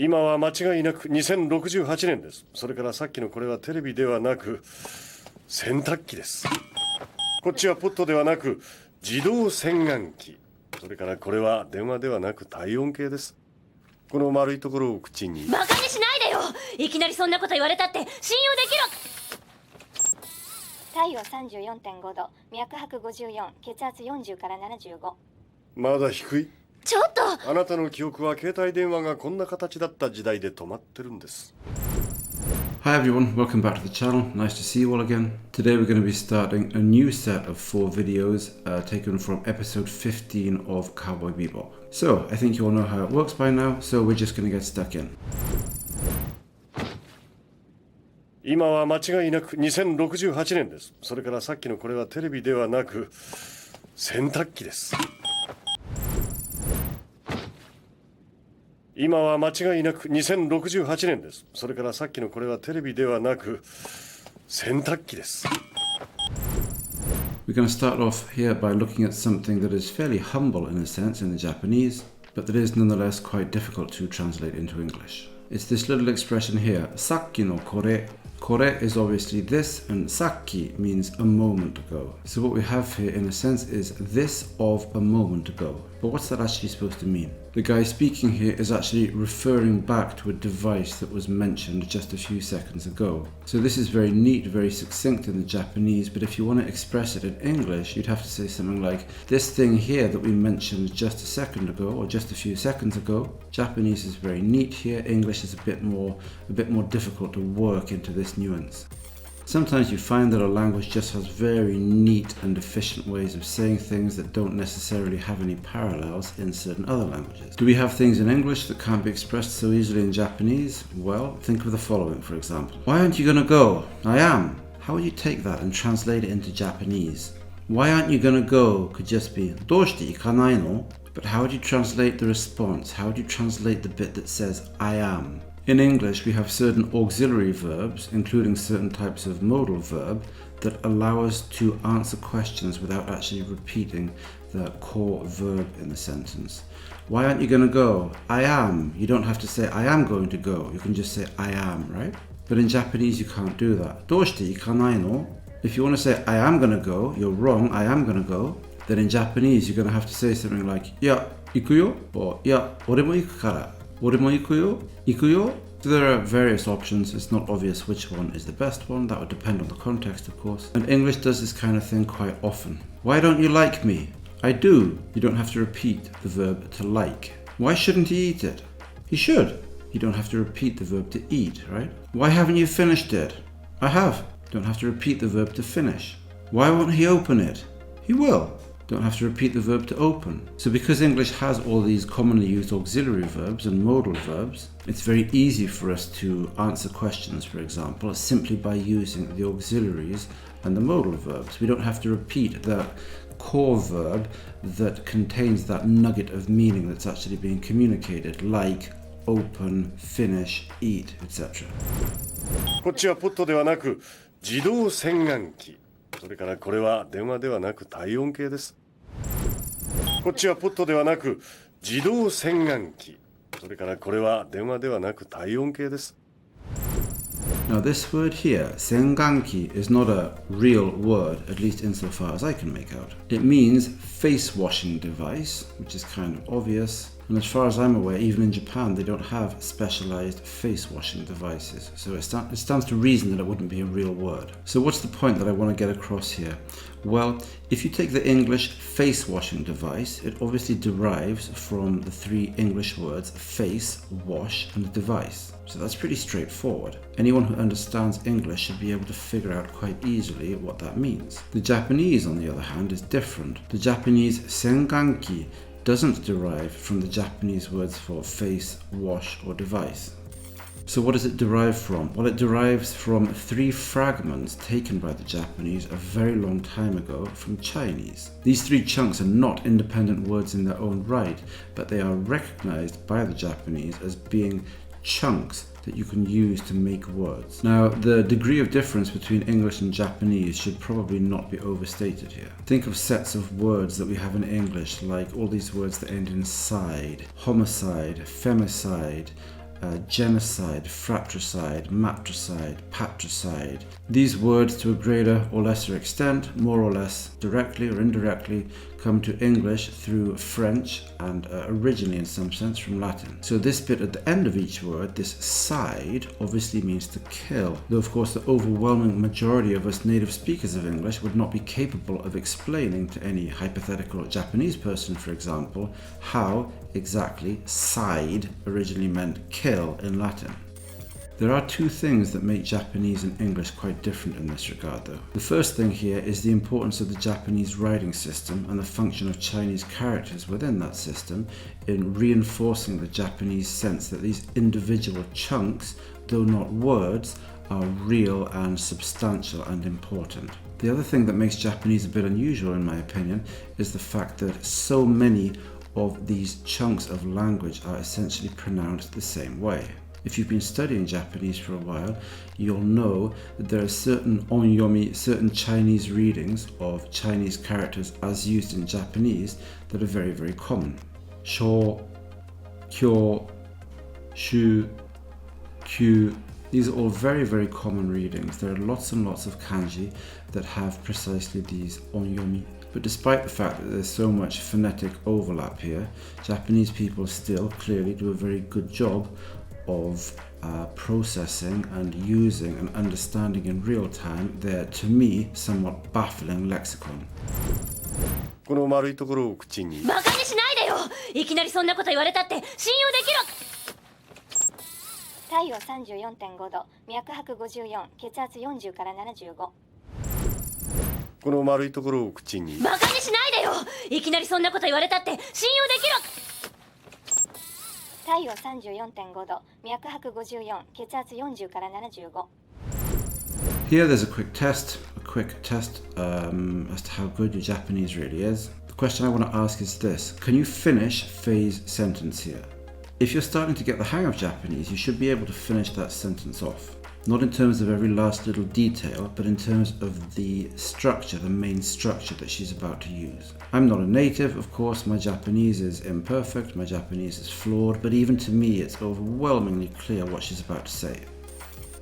今は間違いなく2068年です。それからさっきのこれはテレビではなく洗濯機です。こっちはポットではなく自動洗顔機。それからこれは電話ではなく体温計です。この丸いところを口に。バカにしないでよ。いきなりそんなこと言われたって信用できる。体温34.5度、脈拍54、血圧40から75。まだ低い。ちょっと。あなたの記憶は携帯電話がこんな形だった時代で止まってるんです。Hi everyone, welcome back to the channel. Nice to see you all again. Today we're going to be starting a new set of 4 videos taken from episode 15 of Cowboy Bebop. So, I think you all know how it works by now, so we're just going to get stuck in. 今は間違いなく2068年です。それからさっきのこれはテレビではなく洗濯機です。今は間違いなく2068年です。それからさっきのこれはテレビではなく洗濯機です。We're going to start off here by looking at something that is fairly humble in a sense in the Japanese, but that is nonetheless quite difficult to translate into English. It's this little expression here, sakki no kore. Kore is obviously this, and sakki means a moment ago. So what we have here in a sense is this of a moment ago. But what's that actually supposed to mean? The guy speaking here is actually referring back to a device that was mentioned just a few seconds ago. So this is very neat, very succinct in the Japanese, but if you want to express it in English, you'd have to say something like, this thing here that we mentioned just a second ago, or just a few seconds ago. Japanese is very neat here, English is a bit more difficult to work into this nuance. Sometimes you find that a language just has very neat and efficient ways of saying things that don't necessarily have any parallels in certain other languages. Do we have things in English that can't be expressed so easily in Japanese? Well, think of the following, for example. Why aren't you gonna go? I am. How would you take that and translate it into Japanese? Why aren't you gonna go could just be どうして行かないの? But how would you translate the response? How would you translate the bit that says I am? In English, we have certain auxiliary verbs, including certain types of modal verb, that allow us to answer questions without actually repeating the core verb in the sentence. Why aren't you going to go? I am. You don't have to say I am going to go. You can just say I am, right? But in Japanese, you can't do that. どうして行かないの? If you want to say I am going to go, you're wrong, I am going to go. Then in Japanese, you're going to have to say something like いや、行くよ or いや、俺も行くから 俺も行くよ 行くよ So there are various options. It's not obvious which one is the best one. That would depend on the context, of course. And English does this kind of thing quite often. Why don't you like me? I do. You don't have to repeat the verb to like. Why shouldn't he eat it? He should. You don't have to repeat the verb to eat, right? Why haven't you finished it? I have. Don't have to repeat the verb to finish. Why won't he open it? He will. Don't have to repeat the verb to open. So because English has all these commonly used auxiliary verbs and modal verbs, it's very easy for us to answer questions, for example, simply by using the auxiliaries and the modal verbs. We don't have to repeat the core verb that contains that nugget of meaning that's actually being communicated, like open, finish, eat, etc. こっちはポットではなく自動洗顔機。それからこれは電話ではなく体温計です。こっちはポットではなく自動洗顔機。それからこれは電話ではなく体温計です。Now this word here, 洗顔機, is not a real word, at least insofar as I can make out. It means face washing device, which is kind of obvious. And as far as I'm aware, even in Japan, they don't have specialized face washing devices. So it stands to reason that it wouldn't be a real word. So what's the point that I want to get across here? Well, if you take the English face washing device, it obviously derives from the 3 English words face, wash, and device. So that's pretty straightforward. Anyone who understands English should be able to figure out quite easily what that means. The Japanese, on the other hand, is different. The Japanese senganki doesn't derive from the Japanese words for face, wash, or device. So what does it derive from? Well, it derives from 3 fragments taken by the Japanese a very long time ago from Chinese. These 3 chunks are not independent words in their own right, but they are recognized by the Japanese as being chunks that you can use to make words. Now, the degree of difference between English and Japanese should probably not be overstated here. Think of sets of words that we have in English, like all these words that end in side, homicide, femicide, genocide, fratricide, matricide, patricide. These words, to a greater or lesser extent, more or less directly or indirectly, come to English through French and originally in some sense from Latin. So this bit at the end of each word, this side, obviously means to kill, though of course the overwhelming majority of us native speakers of English would not be capable of explaining to any hypothetical Japanese person, for example, how exactly side originally meant kill in Latin. There are two things that make Japanese and English quite different in this regard though. The first thing here is the importance of the Japanese writing system and the function of Chinese characters within that system in reinforcing the Japanese sense that these individual chunks, though not words, are real and substantial and important. The other thing that makes Japanese a bit unusual in my opinion is the fact that so many of these chunks of language are essentially pronounced the same way. If you've been studying Japanese for a while, you'll know that there are certain onyomi, certain Chinese readings of Chinese characters as used in Japanese that are very, very common. Sho, kyo, shu, kyu. These are all very, very common readings. There are lots and lots of kanji that have precisely these onyomi. But despite the fact that there's so much phonetic overlap here, Japanese people still clearly do a very good job of processing and using and understanding in real time their, to me, somewhat baffling lexicon. この丸いところを口に。バカにしないでよ。いきなりそんなこと言われたって信用できる。体温34.5度、脈拍54、血圧40から75。この丸いところを口に。バカにしないでよ。いきなりそんなこと言われたって信用できる。体温34.5度、脈拍54、血圧40から75。Here there's a quick test as to how good your Japanese really is. The question I want to ask is this: can you finish Faye's sentence here? If you're starting to get the hang of Japanese, you should be able to finish that sentence off. Not in terms of every last little detail, but in terms of the structure, the main structure that she's about to use. I'm not a native, of course, my Japanese is imperfect, my Japanese is flawed, but even to me it's overwhelmingly clear what she's about to say.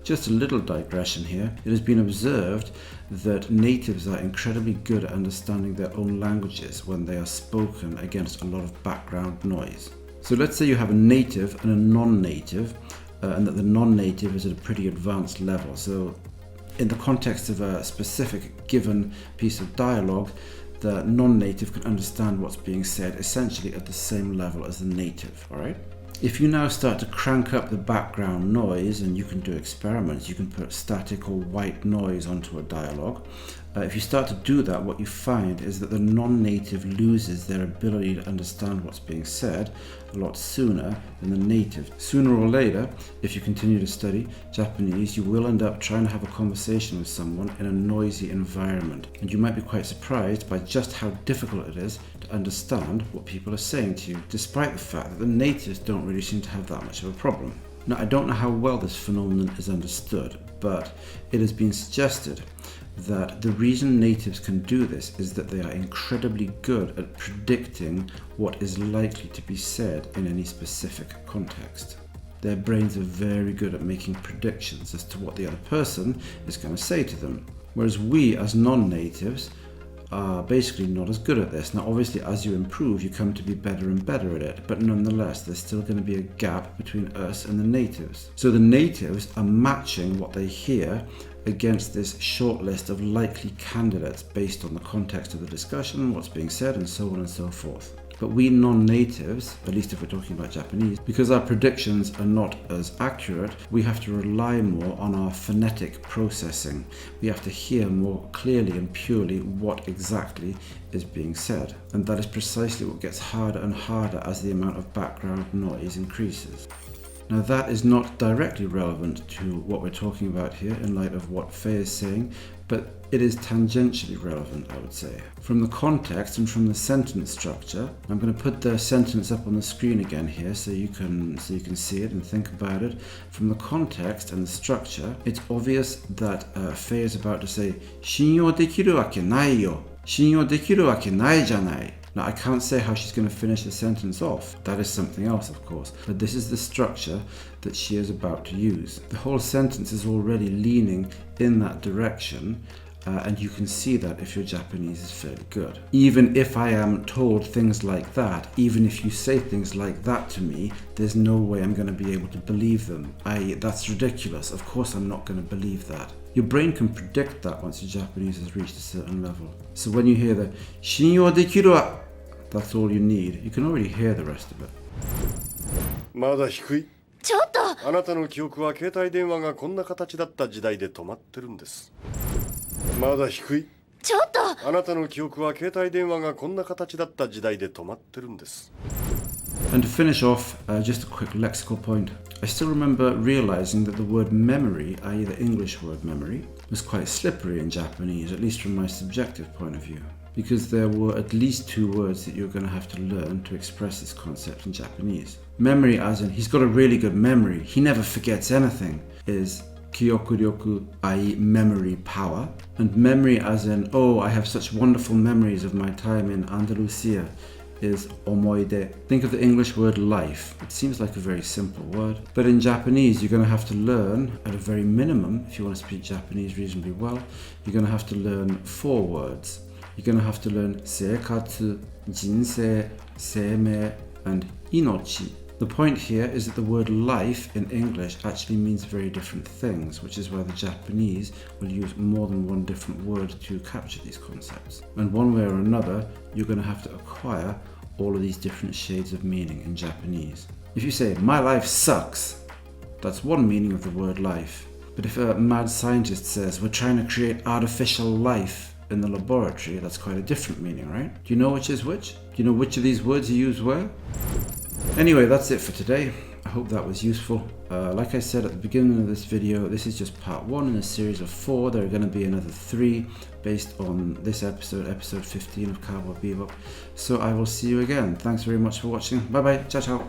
Just a little digression here. It has been observed that natives are incredibly good at understanding their own languages when they are spoken against a lot of background noise. So let's say you have a native and a non-native, and that the non-native is at a pretty advanced level. So in the context of a specific given piece of dialogue, the non-native can understand what's being said essentially at the same level as the native, all right? If you now start to crank up the background noise, and you can do experiments, you can put static or white noise onto a dialogue. If you start to do that, what you find is that the non-native loses their ability to understand what's being said a lot sooner than the native. Sooner or later, if you continue to study Japanese, you will end up trying to have a conversation with someone in a noisy environment. And you might be quite surprised by just how difficult it is to understand what people are saying to you, despite the fact that the natives don't really seem to have that much of a problem. Now, I don't know how well this phenomenon is understood, but it has been suggested that the reason natives can do this is that they are incredibly good at predicting what is likely to be said in any specific context. Their brains are very good at making predictions as to what the other person is going to say to them, whereas we as non-natives are basically not as good at this. Now obviously as you improve you come to be better and better at it, but nonetheless there's still going to be a gap between us and the natives. So the natives are matching what they hear against this short list of likely candidates based on the context of the discussion, what's being said, and so on and so forth. But we non-natives, at least if we're talking about Japanese, because our predictions are not as accurate, we have to rely more on our phonetic processing. We have to hear more clearly and purely what exactly is being said. And that is precisely what gets harder and harder as the amount of background noise increases. Now that is not directly relevant to what we're talking about here in light of what Faye is saying, but it is tangentially relevant, I would say. From the context and from the sentence structure, I'm going to put the sentence up on the screen again here so you can see it and think about it. From the context and the structure, it's obvious that Faye is about to say, 信用できるわけないよ。信用できるわけないじゃない. Now, I can't say how she's going to finish the sentence off. That is something else, of course. But this is the structure that she is about to use. The whole sentence is already leaning in that direction. And you can see that if your Japanese is fairly good. Even if I am told things like that, even if you say things like that to me, there's no way I'm going to be able to believe them. That's ridiculous. Of course I'm not going to believe that. Your brain can predict that once your Japanese has reached a certain level. So when you hear the 信用できるわ, that's all you need. You can already hear the rest of it. まだ低い。ちょっとあなたの記憶は携帯電話がこんな形だった時代で止まってるんです。まだ低い。ちょっとあなたの記憶は携帯電話がこんな形だった時代で止まってるんです。And to finish off, just a quick lexical point. I still remember realizing that the word memory, i.e. the English word memory, was quite slippery in Japanese, at least from my subjective point of view. Because there were at least 2 words that you're going to have to learn to express this concept in Japanese. Memory as in, he's got a really good memory, he never forgets anything, is Kyokuryoku, i.e. memory power. And memory as in, oh, I have such wonderful memories of my time in Andalusia, is omoide. Think of the English word life. It seems like a very simple word. But in Japanese, you're going to have to learn, at a very minimum, if you want to speak Japanese reasonably well, you're going to have to learn 4 words. You're going to have to learn seikatsu, jinsei, seimei, and inochi. The point here is that the word life in English actually means very different things, which is why the Japanese will use more than one different word to capture these concepts. And one way or another, you're going to have to acquire all of these different shades of meaning in Japanese. If you say, my life sucks, that's one meaning of the word life. But if a mad scientist says, we're trying to create artificial life in the laboratory, that's quite a different meaning, right? Do you know which is which? Do you know which of these words you use where? Anyway, that's it for today. I hope that was useful. Like I said at the beginning of this video, this is just part 1 in a series of 4. There are going to be another 3 based on this episode, episode 15 of Cowboy Bebop. So I will see you again. Thanks very much for watching. Bye bye. Ciao ciao.